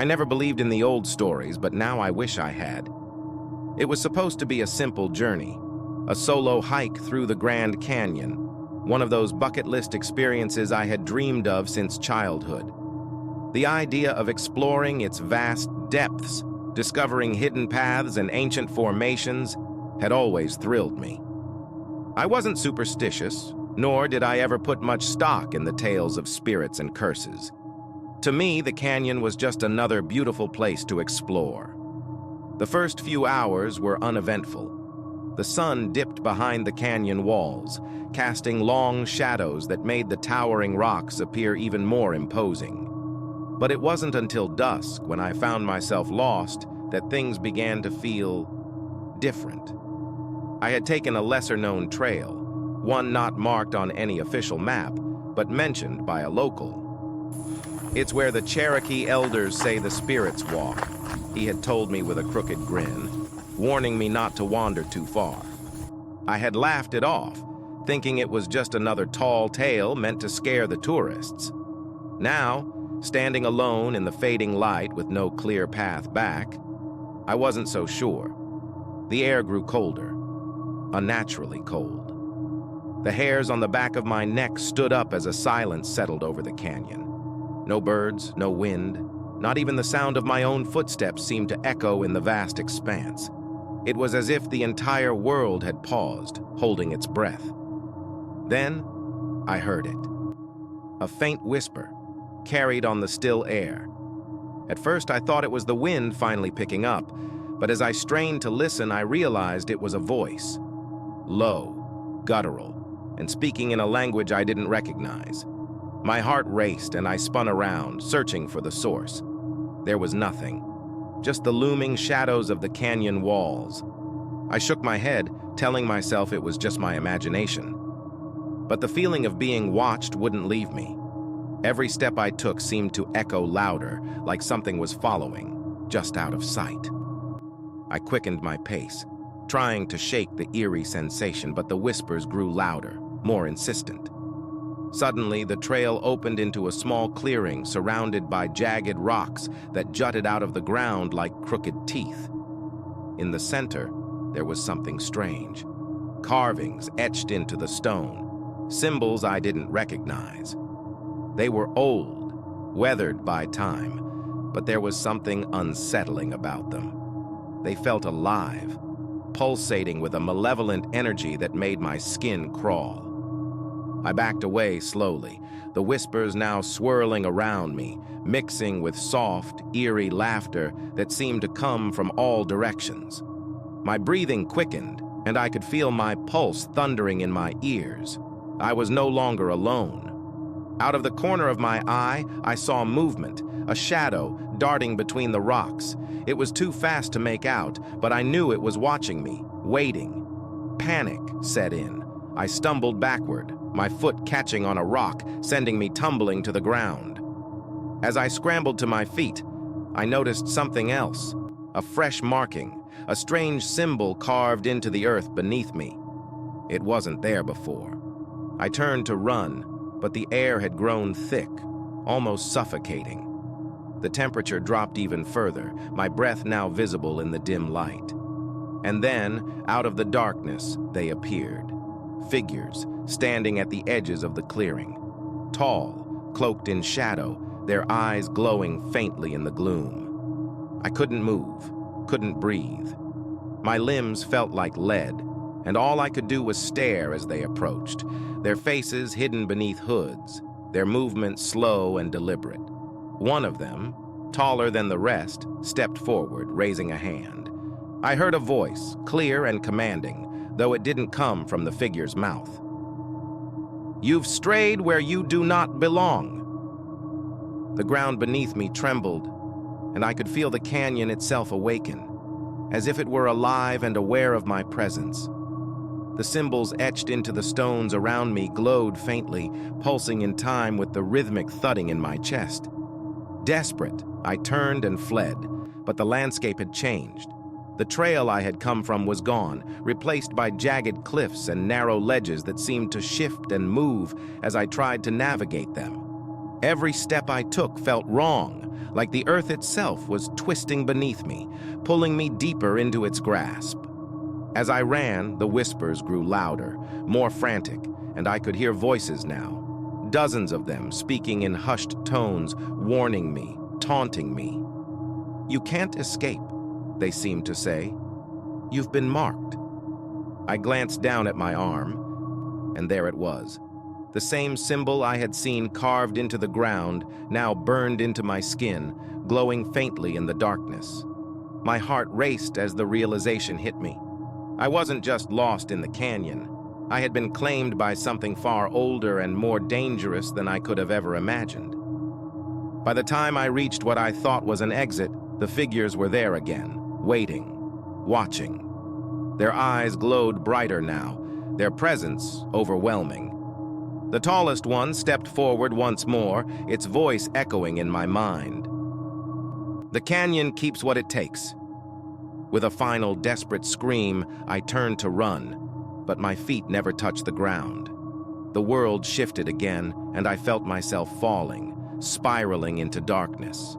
I never believed in the old stories, but now I wish I had. It was supposed to be a simple journey, a solo hike through the Grand Canyon, one of those bucket list experiences I had dreamed of since childhood. The idea of exploring its vast depths, discovering hidden paths and ancient formations, had always thrilled me. I wasn't superstitious, nor did I ever put much stock in the tales of spirits and curses. To me, the canyon was just another beautiful place to explore. The first few hours were uneventful. The sun dipped behind the canyon walls, casting long shadows that made the towering rocks appear even more imposing. But it wasn't until dusk, when I found myself lost, that things began to feel different. I had taken a lesser-known trail, one not marked on any official map, but mentioned by a local. "It's where the Cherokee elders say the spirits walk," he had told me with a crooked grin, warning me not to wander too far. I had laughed it off, thinking it was just another tall tale meant to scare the tourists. Now, standing alone in the fading light with no clear path back, I wasn't so sure. The air grew colder, unnaturally cold. The hairs on the back of my neck stood up as a silence settled over the canyon. No birds, no wind, not even the sound of my own footsteps seemed to echo in the vast expanse. It was as if the entire world had paused, holding its breath. Then, I heard it. A faint whisper, carried on the still air. At first, I thought it was the wind finally picking up, but as I strained to listen, I realized it was a voice. Low, guttural, and speaking in a language I didn't recognize. My heart raced and I spun around, searching for the source. There was nothing, just the looming shadows of the canyon walls. I shook my head, telling myself it was just my imagination. But the feeling of being watched wouldn't leave me. Every step I took seemed to echo louder, like something was following, just out of sight. I quickened my pace, trying to shake the eerie sensation, but the whispers grew louder, more insistent. Suddenly, the trail opened into a small clearing surrounded by jagged rocks that jutted out of the ground like crooked teeth. In the center, there was something strange. Carvings etched into the stone, symbols I didn't recognize. They were old, weathered by time, but there was something unsettling about them. They felt alive, pulsating with a malevolent energy that made my skin crawl. I backed away slowly, the whispers now swirling around me, mixing with soft, eerie laughter that seemed to come from all directions. My breathing quickened, and I could feel my pulse thundering in my ears. I was no longer alone. Out of the corner of my eye, I saw movement, a shadow darting between the rocks. It was too fast to make out, but I knew it was watching me, waiting. Panic set in. I stumbled backward, my foot catching on a rock, sending me tumbling to the ground. As I scrambled to my feet, I noticed something else, a fresh marking, a strange symbol carved into the earth beneath me. It wasn't there before. I turned to run, but the air had grown thick, almost suffocating. The temperature dropped even further, my breath now visible in the dim light. And then, out of the darkness, they appeared. Figures standing at the edges of the clearing. Tall, cloaked in shadow, their eyes glowing faintly in the gloom. I couldn't move, couldn't breathe. My limbs felt like lead, and all I could do was stare as they approached, their faces hidden beneath hoods, their movements slow and deliberate. One of them, taller than the rest, stepped forward, raising a hand. I heard a voice, clear and commanding, though it didn't come from the figure's mouth. "You've strayed where you do not belong." The ground beneath me trembled, and I could feel the canyon itself awaken, as if it were alive and aware of my presence. The symbols etched into the stones around me glowed faintly, pulsing in time with the rhythmic thudding in my chest. Desperate, I turned and fled, but the landscape had changed. The trail I had come from was gone, replaced by jagged cliffs and narrow ledges that seemed to shift and move as I tried to navigate them. Every step I took felt wrong, like the earth itself was twisting beneath me, pulling me deeper into its grasp. As I ran, the whispers grew louder, more frantic, and I could hear voices now. Dozens of them speaking in hushed tones, warning me, taunting me. "You can't escape," they seemed to say. "You've been marked." I glanced down at my arm, and there it was. The same symbol I had seen carved into the ground, now burned into my skin, glowing faintly in the darkness. My heart raced as the realization hit me. I wasn't just lost in the canyon. I had been claimed by something far older and more dangerous than I could have ever imagined. By the time I reached what I thought was an exit, the figures were there again, waiting, watching. Their eyes glowed brighter now, their presence overwhelming. The tallest one stepped forward once more, its voice echoing in my mind. "The canyon keeps what it takes." With a final desperate scream, I turned to run, but my feet never touched the ground. The world shifted again, and I felt myself falling, spiraling into darkness.